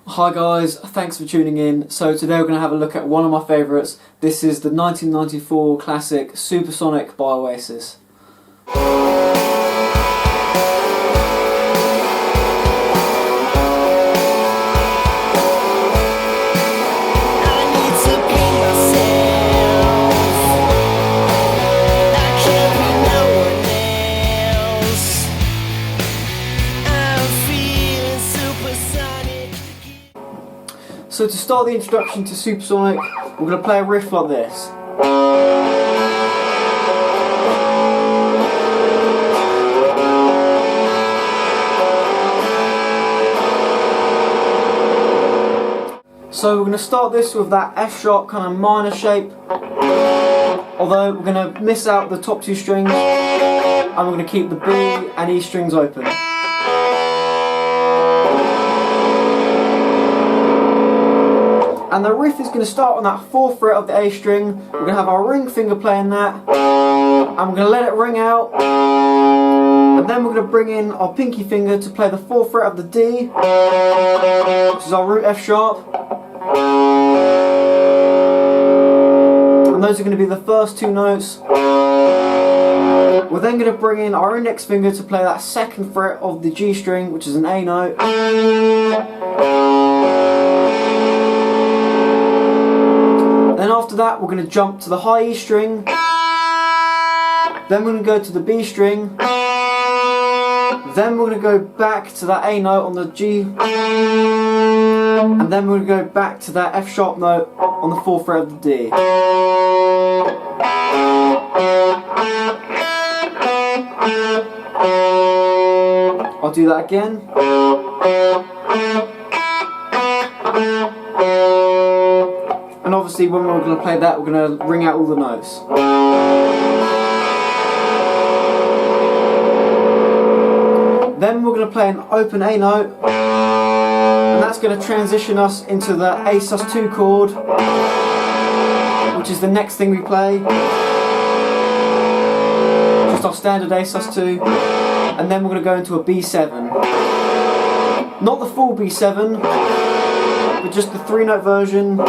Hi guys, thanks for tuning in. So today we're going to have a look at one of my favourites. This is the 1994 classic Supersonic by Oasis. So to start the introduction to Supersonic, we're going to play a riff like this. So we're going to start this with that F sharp kind of minor shape, although we're going to miss out the top two strings and we're going to keep the B and E strings open. And the riff is going to start on that 4th fret of the A string. We're going to have our ring finger playing that, and we're going to let it ring out, and then we're going to bring in our pinky finger to play the 4th fret of the D, which is our root F sharp, and those are going to be the first two notes. We're then going to bring in our index finger to play that 2nd fret of the G string, which is an A note. Then after that we're going to jump to the high E string, then we're going to go to the B string, then we're going to go back to that A note on the G, and then we're going to go back to that F sharp note on the 4th fret of the D. I'll do that again. And obviously when we're going to play that, we're going to ring out all the notes. Then we're going to play an open A note, and that's going to transition us into the A sus2 chord, which is the next thing we play. Just our standard A sus2, and then we're going to go into a B7. Not the full B7, but just the 3-note version.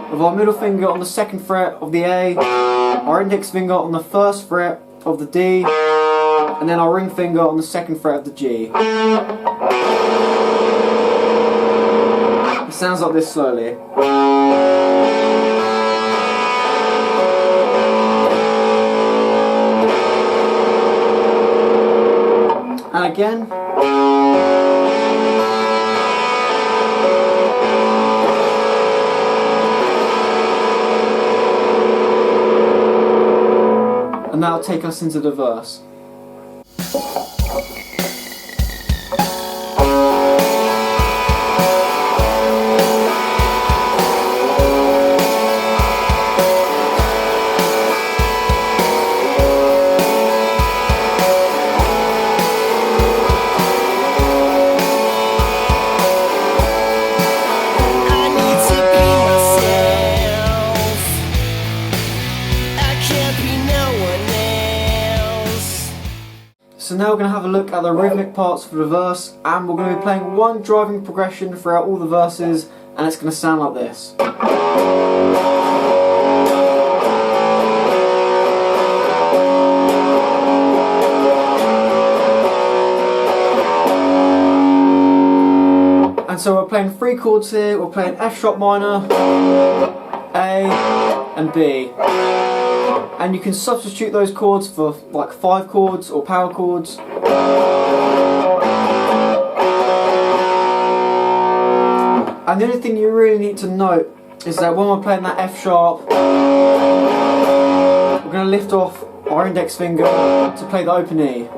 With our middle finger on the 2nd fret of the A, our index finger on the 1st fret of the D, and then our ring finger on the 2nd fret of the G. It sounds like this slowly. And again. And that'll take us into the verse. So now we're going to have a look at the rhythmic parts for the verse, and we're going to be playing one driving progression throughout all the verses, and it's going to sound like this. And so we're playing 3 chords here. We're playing F sharp minor, A and B. And you can substitute those chords for like 5 chords or power chords. And the only thing you really need to note is that when we're playing that F sharp, we're going to lift off our index finger to play the open E.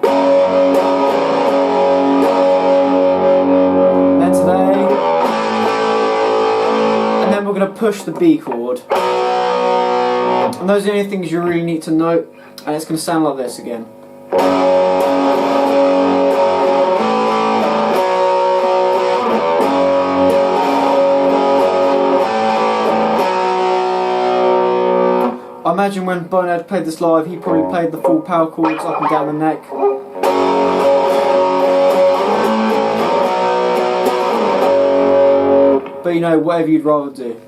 Then to the A. And then we're going to push the B chord. And those are the only things you really need to note, and it's going to sound like this again. I imagine when Bonehead played this live, he probably played the full power chords up and down the neck. but you know, whatever you'd rather do.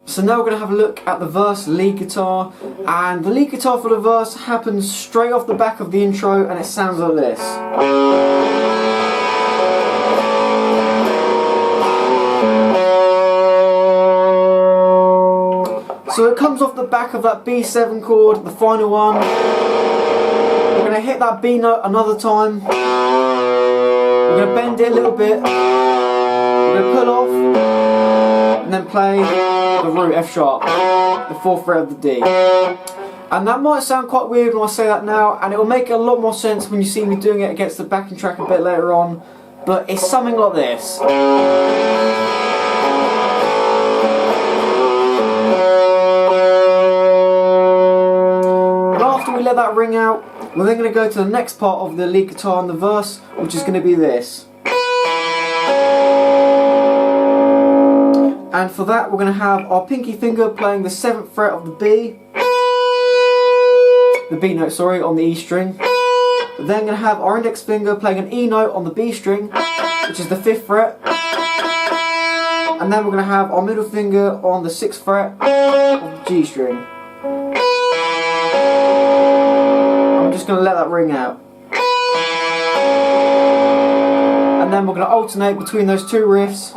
So now we're going to have a look at the verse lead guitar, and the lead guitar for the verse happens straight off the back of the intro, and it sounds like this. So it comes off the back of that B7 chord, the final one. We're going to hit that B note another time. We're going to bend it a little bit. We're going to pull off and then play the root F sharp, the 4th fret of the D. And that might sound quite weird when I say that now, and it will make a lot more sense when you see me doing it against the backing track a bit later on, but it's something like this. And after we let that ring out, we're then going to go to the next part of the lead guitar in the verse, which is going to be this. And for that, we're going to have our pinky finger playing the 7th fret of the B note, sorry, on the E string. We're then going to have our index finger playing an E note on the B string, which is the 5th fret. And then we're going to have our middle finger on the 6th fret of the G string. I'm just going to let that ring out. And then we're going to alternate between those two riffs.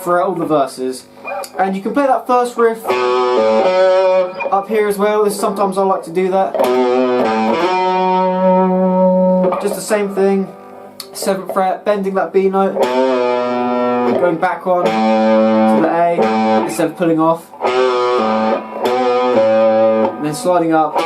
Throughout all the verses, and you can play that first riff up here as well. Sometimes I like to do that. Just the same thing, 7th fret, bending that B note, going back on to the A instead of pulling off, and then sliding up.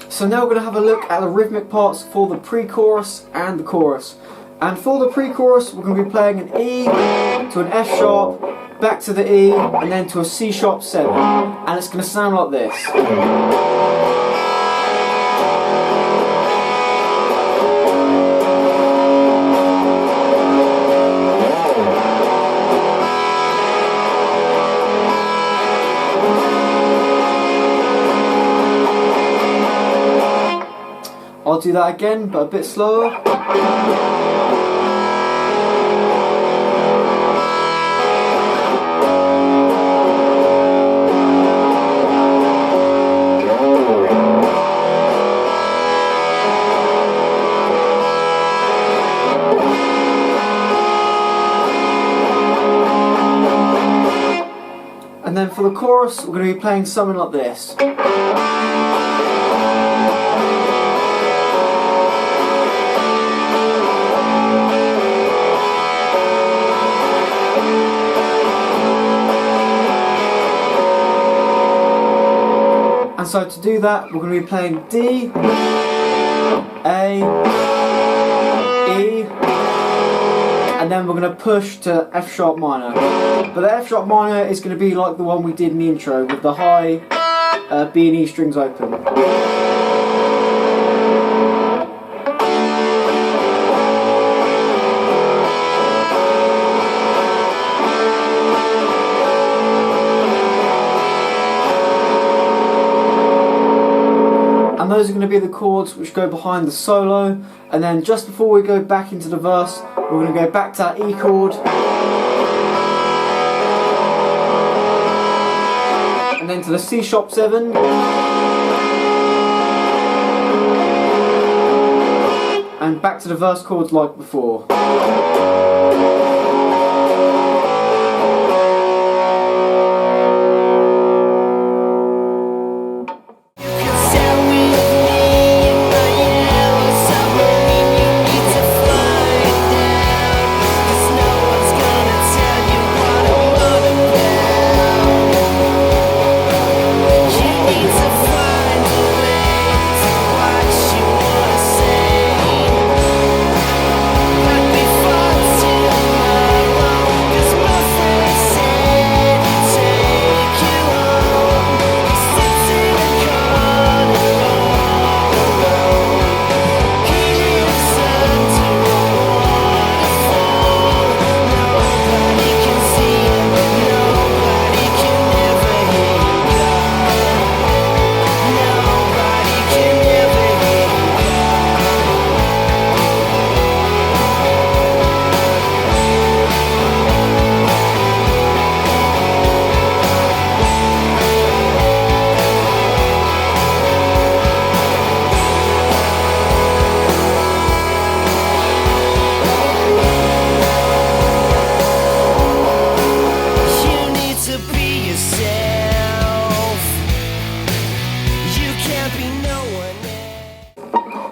So now we're going to have a look at the rhythmic parts for the pre-chorus and the chorus. And for the pre-chorus, we're going to be playing an E to an F sharp, back to the E, and then to a C sharp 7. And it's going to sound like this. I'll do that again, but a bit slower. And then for the chorus, we're going to be playing something like this. And so to do that, we're going to be playing D, A, E, and and then we're going to push to F sharp minor. But the F sharp minor is going to be like the one we did in the intro, with the high B and E strings open. And those are going to be the chords which go behind the solo, and then just before we go back into the verse, we're going to go back to that E chord, and then to the C sharp 7, and back to the verse chords like before.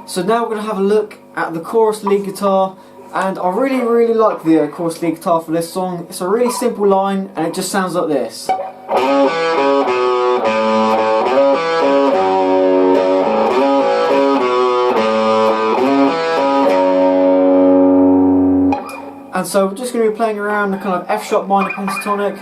So now we're going to have a look at the chorus lead guitar, and I really like the chorus lead guitar for this song. It's a really simple line and it just sounds like this. And so we're just going to be playing around the kind of F sharp minor pentatonic.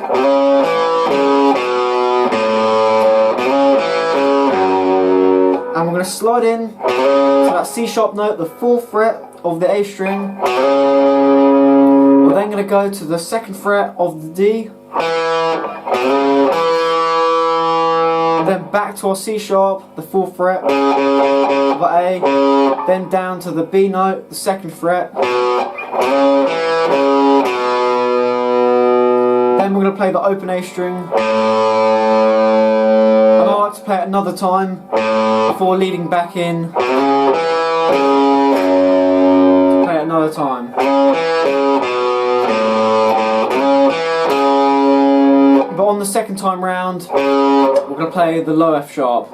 And we're going to slide in to that C sharp note, the 4th fret of the A string. We're then going to go to the 2nd fret of the D. And then back to our C sharp, the 4th fret of the A. Then down to the B note, the 2nd fret. Then we're going to play the open A string. And I like to play it another time before leading back in to play it another time. But on the second time round, we're going to play the low F sharp.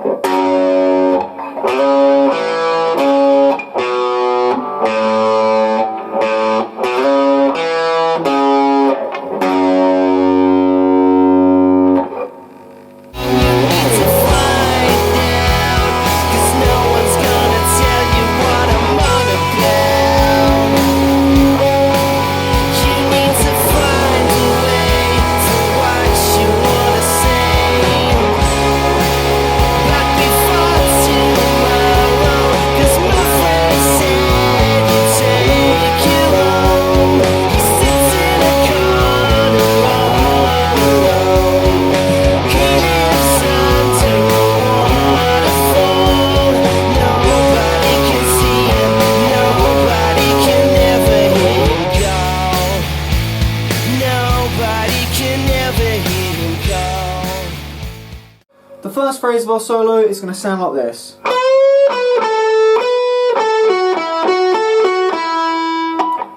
The first phrase of our solo is going to sound like this.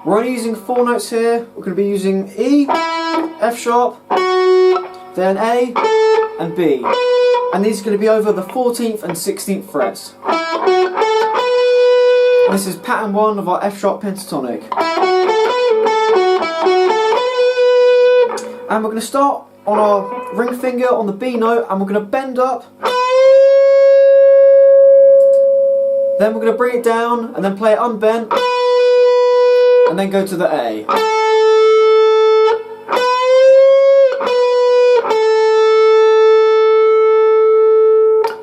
We're only using 4 notes here. We're going to be using E, F sharp, then A and B. And these are going to be over the 14th and 16th frets. And this is pattern 1 of our F sharp pentatonic. And we're going to start on our ring finger on the B note, and we're going to bend up. Then we're going to bring it down and then play it unbent, and then go to the A.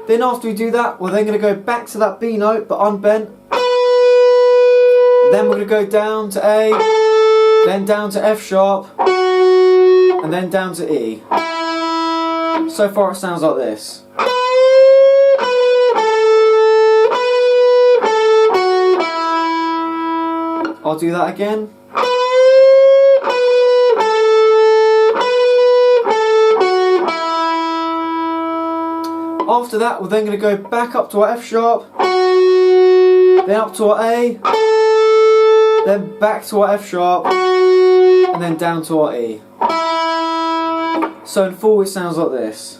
Then after we do that, we're then going to go back to that B note but unbent. Then we're going to go down to A, then down to F sharp, and then down to E. So far it sounds like this. I'll do that again. After that, we're then going to go back up to our F sharp, then up to our A, then back to our F sharp, and then down to our E. So in full it sounds like this.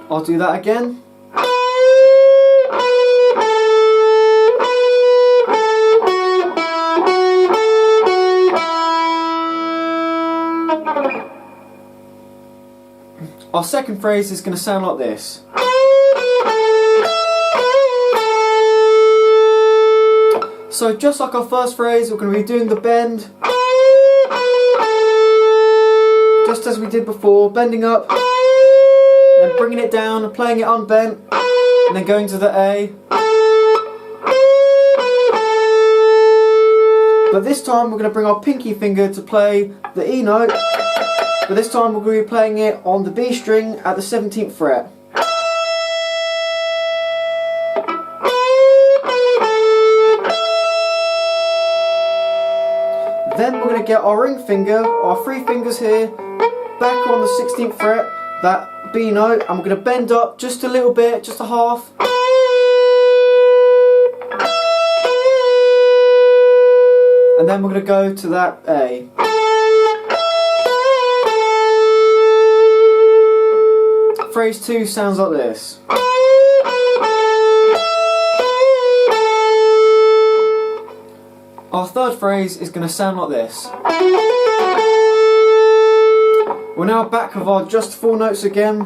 I'll do that again. Our second phrase is going to sound like this. So just like our first phrase, we're going to be doing the bend, just as we did before, bending up, then bringing it down and playing it unbent, and then going to the A. But this time we're going to bring our pinky finger to play the E note, but this time we're going to be playing it on the B string at the 17th fret. Then we're going to get our ring finger, our three fingers here, back on the 16th fret, that B note, and we're going to bend up just a little bit, just a half. And then we're going to go to that A. Phrase 2 sounds like this. Our third phrase is going to sound like this. We're now back with our just four notes again,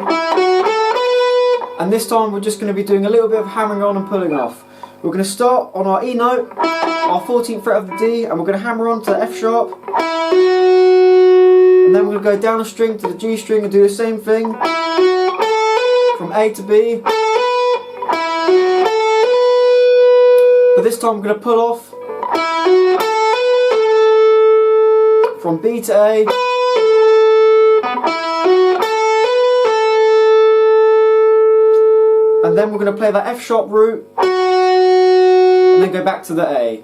and this time we're just going to be doing a little bit of hammering on and pulling off. We're going to start on our E note, our 14th fret of the D, and we're going to hammer on to the F sharp, and then we're going to go down a string to the G string and do the same thing from A to B. But this time we're going to pull off from B to A, and then we're going to play that F sharp root, and then go back to the A.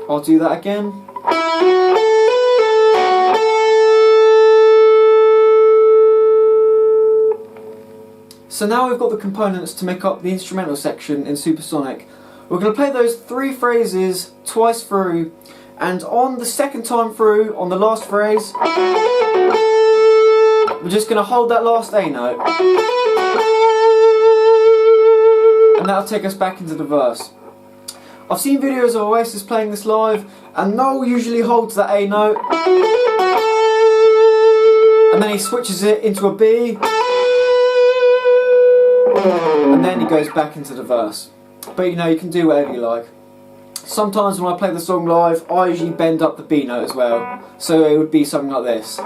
I'll do that again. So now we've got the components to make up the instrumental section in Supersonic. We're going to play those three phrases twice through, and on the second time through, on the last phrase, we're just going to hold that last A note, and that'll take us back into the verse. I've seen videos of Oasis playing this live, and Noel usually holds that A note, and then he switches it into a B, and then he goes back into the verse. But you know, you can do whatever you like. Sometimes when I play the song live, I usually bend up the B note as well, so it would be something like this.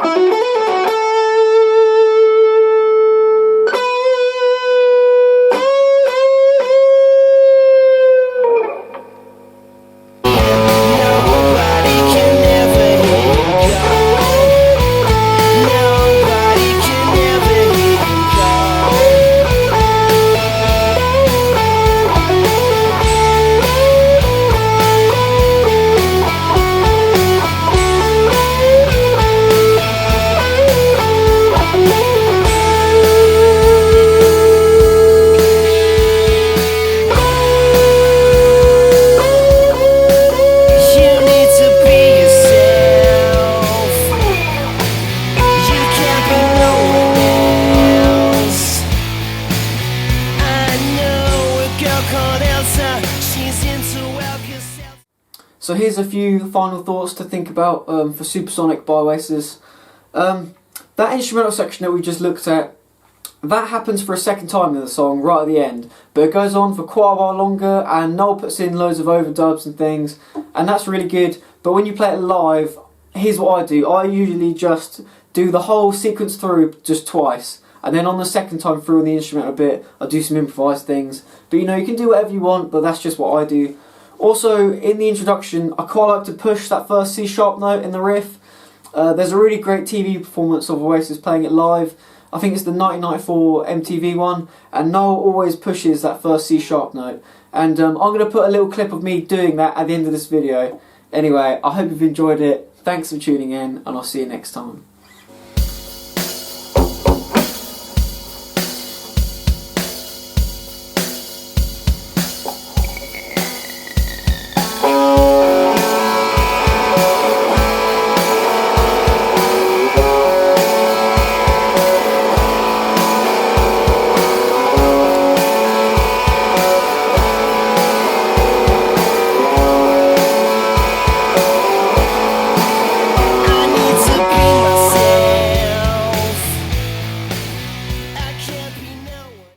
So here's a few final thoughts to think about for Supersonic by Oasis. That instrumental section that we just looked at, that happens for a second time in the song, right at the end, but it goes on for quite a while longer, and Noel puts in loads of overdubs and things, and that's really good. But when you play it live, here's what I do. I usually just do the whole sequence through just twice, and then on the second time through on the instrumental bit, I do some improvised things. But you know, you can do whatever you want, but that's just what I do. Also, in the introduction, I quite like to push that first C sharp note in the riff. There's a really great TV performance of Oasis playing it live. I think it's the 1994 MTV one, and Noel always pushes that first C sharp note. And I'm going to put a little clip of me doing that at the end of this video. Anyway, I hope you've enjoyed it. Thanks for tuning in, and I'll see you next time.